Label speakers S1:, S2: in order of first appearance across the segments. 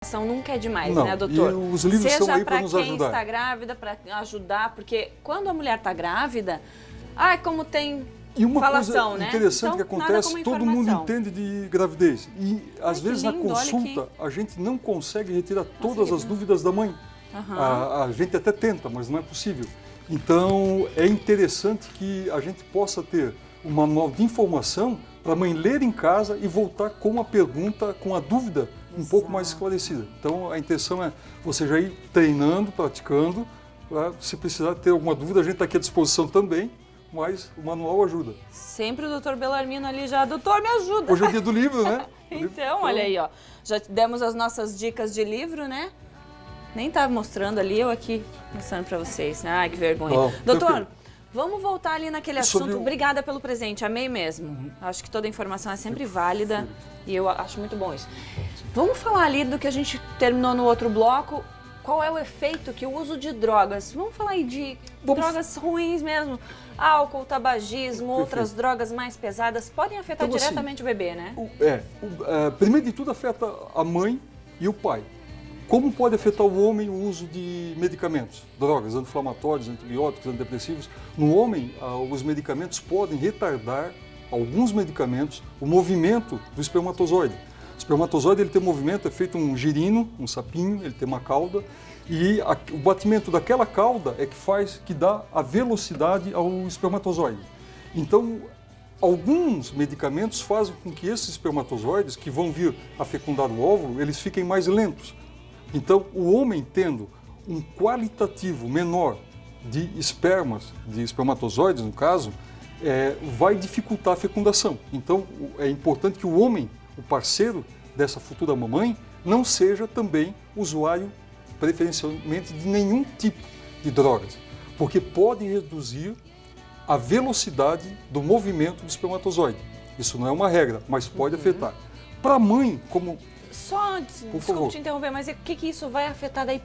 S1: Nunca é demais,
S2: Não,
S1: né, doutor?
S2: E os livros
S1: Seja
S2: são aí para nos
S1: quem
S2: ajudar.
S1: está grávida, para ajudar, porque quando a mulher está grávida, como tem
S2: E uma
S1: falação,
S2: coisa
S1: né?
S2: interessante
S1: Então,
S2: que
S1: nada
S2: acontece,
S1: como
S2: todo mundo
S1: informação.
S2: entende de gravidez. E às
S1: que
S2: vezes na
S1: lindo, olha
S2: consulta
S1: aqui.
S2: a gente não consegue retirar todas as dúvidas da mãe.
S1: Aham.
S2: A gente até tenta, mas não é possível. Então é interessante que a gente possa ter um manual de informação para a mãe ler em casa e voltar com a pergunta, com a dúvida um pouco mais esclarecida. Então a intenção é você já ir treinando, praticando. Se precisar ter alguma dúvida, a gente está aqui à disposição também, mas o manual ajuda.
S1: Sempre o doutor Belarmino ali já, doutor, me ajuda.
S2: Hoje é o dia do livro, né?
S1: Então, olha aí, ó. Já demos as nossas dicas de livro, né? Nem estava mostrando ali, eu aqui mostrando para vocês. Ai, que vergonha. Doutor,
S2: tranquilo.
S1: vamos voltar ali naquele assunto. Obrigada pelo presente, amei mesmo. Acho que toda informação é sempre válida e eu acho muito bom isso. Vamos falar ali do que a gente terminou no outro bloco. Qual é o efeito que o uso de drogas? Vamos falar aí de drogas ruins mesmo. Álcool, tabagismo, outras drogas mais pesadas podem afetar
S2: Então,
S1: diretamente o bebê, né?
S2: Primeiro de tudo afeta a mãe e o pai. Como pode afetar o homem o uso de medicamentos, drogas, anti-inflamatórios, antibióticos, antidepressivos? No homem, os medicamentos podem retardar, alguns medicamentos, o movimento do espermatozoide. O espermatozoide ele tem um movimento, é feito um girino, um sapinho, ele tem uma cauda, e o batimento daquela cauda é que dá a velocidade ao espermatozoide. Então, alguns medicamentos fazem com que esses espermatozoides, que vão vir a fecundar o óvulo, eles fiquem mais lentos. Então, o homem tendo um qualitativo menor de espermas, de espermatozoides no caso, vai dificultar a fecundação. Então, é importante que o homem, o parceiro dessa futura mamãe, não seja também usuário, preferencialmente, de nenhum tipo de drogas, porque pode reduzir a velocidade do movimento do espermatozoide. Isso não é uma regra, mas pode afetar. Para a mãe, como...
S1: Desculpe te interromper, mas o que isso vai afetar daí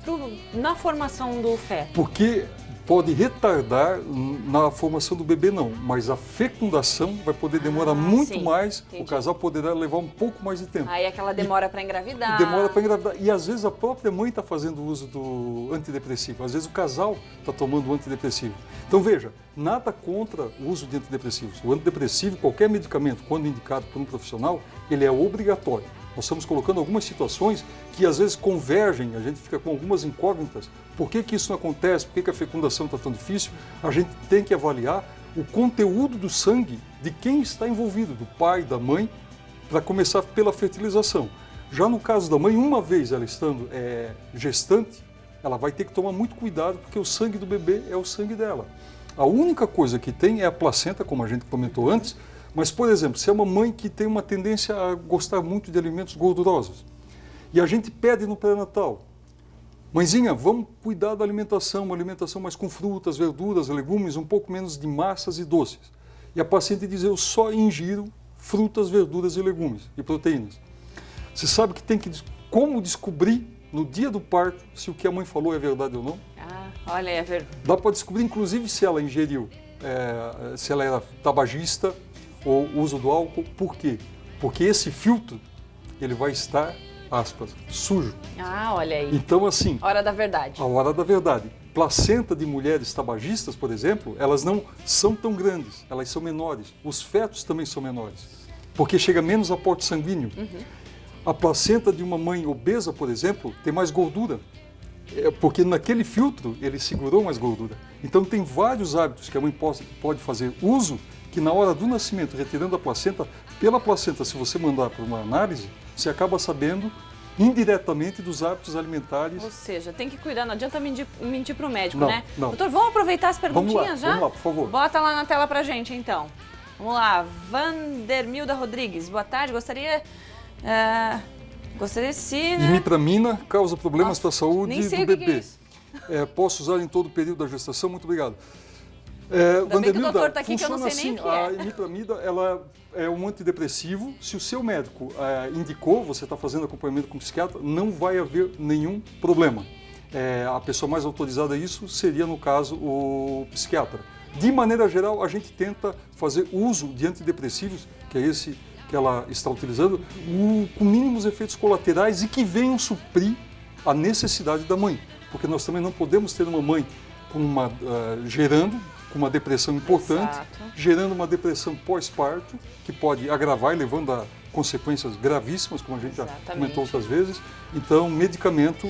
S1: na formação do feto?
S2: Porque pode retardar na formação do bebê não, mas a fecundação vai poder demorar muito mais, entendi. O casal poderá levar um pouco mais de tempo.
S1: Aí aquela demora para engravidar.
S2: Demora para engravidar. E às vezes a própria mãe está fazendo uso do antidepressivo, às vezes o casal está tomando o antidepressivo. Então veja, nada contra o uso de antidepressivos. O antidepressivo, qualquer medicamento, quando indicado por um profissional, ele é obrigatório. Nós estamos colocando algumas situações que às vezes convergem, a gente fica com algumas incógnitas. Por que isso não acontece? Por que a fecundação está tão difícil? A gente tem que avaliar o conteúdo do sangue de quem está envolvido, do pai, da mãe, para começar pela fertilização. Já no caso da mãe, uma vez ela estando gestante, ela vai ter que tomar muito cuidado porque o sangue do bebê é o sangue dela. A única coisa que tem é a placenta, como a gente comentou antes. Mas, por exemplo, se é uma mãe que tem uma tendência a gostar muito de alimentos gordurosos e a gente pede no pré-natal, mãezinha, vamos cuidar da alimentação, uma alimentação mais com frutas, verduras, legumes, um pouco menos de massas e doces. E a paciente diz, eu só ingiro frutas, verduras e legumes e proteínas. Você sabe que tem que como descobrir no dia do parto se o que a mãe falou é verdade ou não?
S1: Olha, é verdade.
S2: Dá para descobrir, inclusive, se ela ingeriu, se ela era tabagista, ou uso do álcool, por quê? Porque esse filtro, ele vai estar, aspas, sujo.
S1: Olha aí.
S2: Então, assim...
S1: Hora da verdade.
S2: A hora da verdade. Placenta de mulheres tabagistas, por exemplo, elas não são tão grandes, elas são menores. Os fetos também são menores, porque chega menos aporte sanguíneo. A placenta de uma mãe obesa, por exemplo, tem mais gordura, porque naquele filtro ele segurou mais gordura. Então, tem vários hábitos que a mãe pode fazer uso, que na hora do nascimento, retirando a placenta, pela placenta, se você mandar para uma análise, você acaba sabendo indiretamente dos hábitos alimentares.
S1: Ou seja, tem que cuidar, não adianta mentir para o médico,
S2: não,
S1: né?
S2: Não.
S1: Doutor, vamos aproveitar as perguntinhas já?
S2: Vamos lá, por favor.
S1: Bota lá na tela para gente, então. Vamos lá, Vandermilda Rodrigues, boa tarde, gostaria se...
S2: Imipramina causa problemas para a saúde do bebê.
S1: Que é isso.
S2: Posso usar em todo o período da gestação? Muito obrigado.
S1: Ainda bem que o doutor está aqui, que eu não sei nem o que é.
S2: A imipramida, ela é um antidepressivo. Se o seu médico indicou, você está fazendo acompanhamento com o psiquiatra, não vai haver nenhum problema. A pessoa mais autorizada a isso seria, no caso, o psiquiatra. De maneira geral, a gente tenta fazer uso de antidepressivos, que é esse que ela está utilizando, com mínimos efeitos colaterais e que venham suprir a necessidade da mãe. Porque nós também não podemos ter uma mãe gerando com uma depressão importante,
S1: Exato.
S2: gerando uma depressão pós-parto, que pode agravar e levando a consequências gravíssimas, como a gente já comentou outras vezes. Então, medicamento,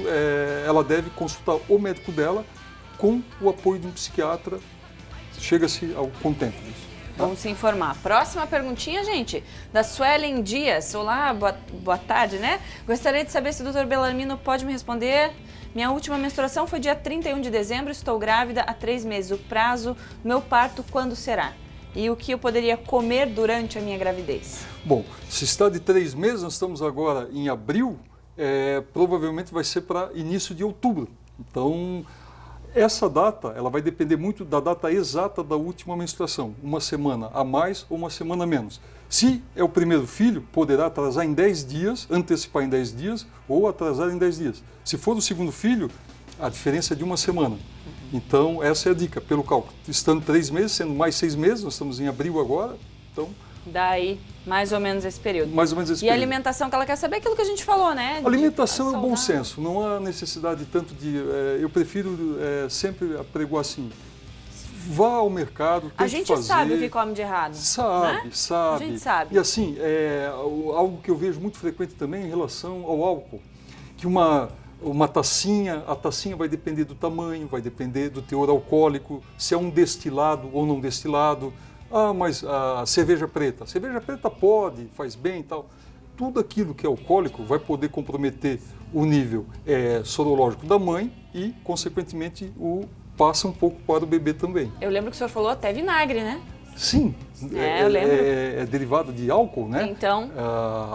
S2: ela deve consultar o médico dela com o apoio de um psiquiatra. Chega-se ao contento disso.
S1: Vamos se informar. Próxima perguntinha, gente, da Suelen Dias. Olá, boa tarde, né? Gostaria de saber se o Dr. Bellarmino pode me responder. Minha última menstruação foi dia 31 de dezembro, estou grávida há 3 meses. O prazo do meu parto, quando será? E o que eu poderia comer durante a minha gravidez?
S2: Bom, se está de 3 meses, nós estamos agora em abril, provavelmente vai ser para início de outubro. Então, essa data, ela vai depender muito da data exata da última menstruação, uma semana a mais ou uma semana a menos. Se é o primeiro filho, poderá atrasar em 10 dias, antecipar em 10 dias ou atrasar em 10 dias. Se for o segundo filho, a diferença é de uma semana. Então, essa é a dica, pelo cálculo. Estando 3 meses, sendo mais 6 meses, nós estamos em abril agora, então...
S1: Daí, mais ou menos esse período.
S2: Mais ou menos esse
S1: período. E a
S2: período.
S1: alimentação que ela quer saber é aquilo que a gente falou, né?
S2: Alimentação é um bom senso, não há necessidade tanto de... eu prefiro sempre apregoar assim, vá ao mercado, tente
S1: fazer. A gente sabe o que come de errado.
S2: Sabe,
S1: né?
S2: sabe.
S1: A gente sabe.
S2: E assim, algo que eu vejo muito frequente também em relação ao álcool, que uma tacinha, a tacinha vai depender do tamanho, vai depender do teor alcoólico, se é um destilado ou não destilado. Ah, mas a cerveja preta pode, faz bem e tal. Tudo aquilo que é alcoólico vai poder comprometer o nível sorológico da mãe e, consequentemente, passa um pouco para o bebê também.
S1: Eu lembro que o senhor falou até vinagre, né?
S2: Sim,
S1: eu lembro.
S2: É derivado de álcool, né?
S1: Então,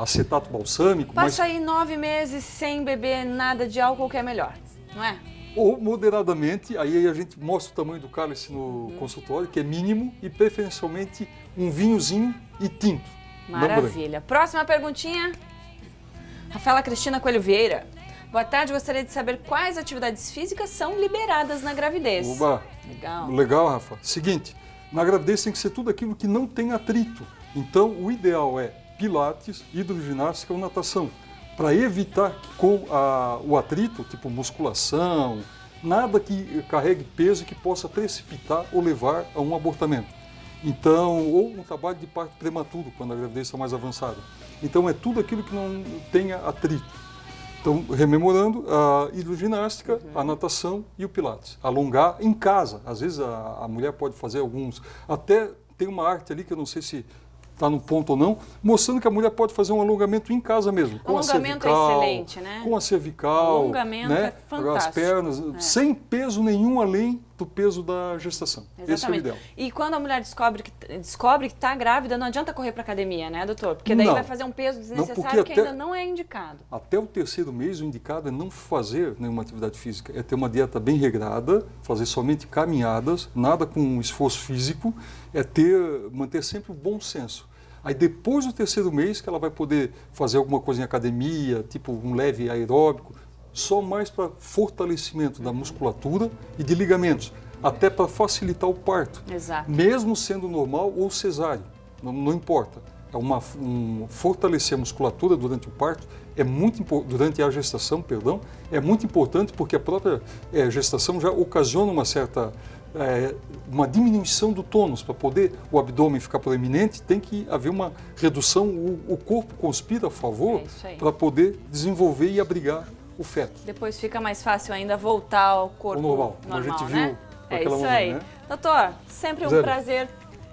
S2: acetato balsâmico.
S1: Passa aí 9 meses sem beber nada de álcool, que é melhor, não é?
S2: Ou moderadamente, aí a gente mostra o tamanho do cálice no consultório, que é mínimo, e preferencialmente um vinhozinho e tinto.
S1: Maravilha. Próxima perguntinha. Rafaela Cristina Coelho Vieira. Boa tarde, gostaria de saber quais atividades físicas são liberadas na gravidez.
S2: Oba! Legal, Rafa. Seguinte, na gravidez tem que ser tudo aquilo que não tem atrito. Então, o ideal é pilates, hidroginástica ou natação, para evitar que com o atrito, tipo musculação, nada que carregue peso que possa precipitar ou levar a um abortamento. Então, ou um trabalho de parto prematuro, quando a gravidez está mais avançada. Então, é tudo aquilo que não tenha atrito. Então, rememorando, a hidroginástica, a natação e o pilates. Alongar em casa. Às vezes a mulher pode fazer alguns... Até tem uma arte ali que eu não sei se está no ponto ou não, mostrando que a mulher pode fazer um alongamento em casa mesmo. Com
S1: alongamento
S2: a cervical,
S1: é excelente, né?
S2: Com a cervical,
S1: alongamento é fantástico.
S2: As pernas, sem peso nenhum além do peso da gestação.
S1: Exatamente.
S2: Esse é o ideal.
S1: E quando a mulher descobre que está grávida, não adianta correr para academia, né, doutor? Porque daí vai fazer um peso desnecessário que ainda não é indicado.
S2: Até o 3º mês, o indicado é não fazer nenhuma atividade física, é ter uma dieta bem regrada, fazer somente caminhadas, nada com esforço físico, manter sempre o bom senso. Aí depois do 3º mês que ela vai poder fazer alguma coisa em academia, tipo um leve aeróbico, só mais para fortalecimento da musculatura e de ligamentos, até para facilitar o parto.
S1: Exato.
S2: Mesmo sendo normal ou cesáreo, não importa. Fortalecer a musculatura durante o parto, durante a gestação, é muito importante porque a própria gestação já ocasiona uma diminuição do tônus. Para poder o abdômen ficar proeminente, tem que haver uma redução, o corpo conspira a favor para poder desenvolver e abrigar o feto.
S1: Depois fica mais fácil ainda voltar ao corpo normal,
S2: como a gente
S1: né?
S2: viu com aquela
S1: isso
S2: mamãe,
S1: aí.
S2: né?
S1: Doutor, sempre um prazer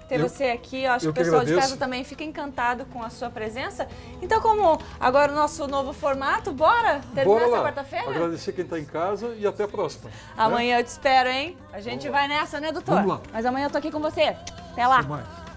S1: ter você aqui. Eu acho que o pessoal de casa também fica encantado com a sua presença. Então, como agora o nosso novo formato, bora terminar essa quarta-feira?
S2: Agradecer quem está em casa e até a próxima.
S1: Amanhã eu te espero, hein? A gente vai nessa, né, doutor?
S2: Vamos lá.
S1: Mas amanhã eu tô aqui com você. Até lá.
S2: Até mais.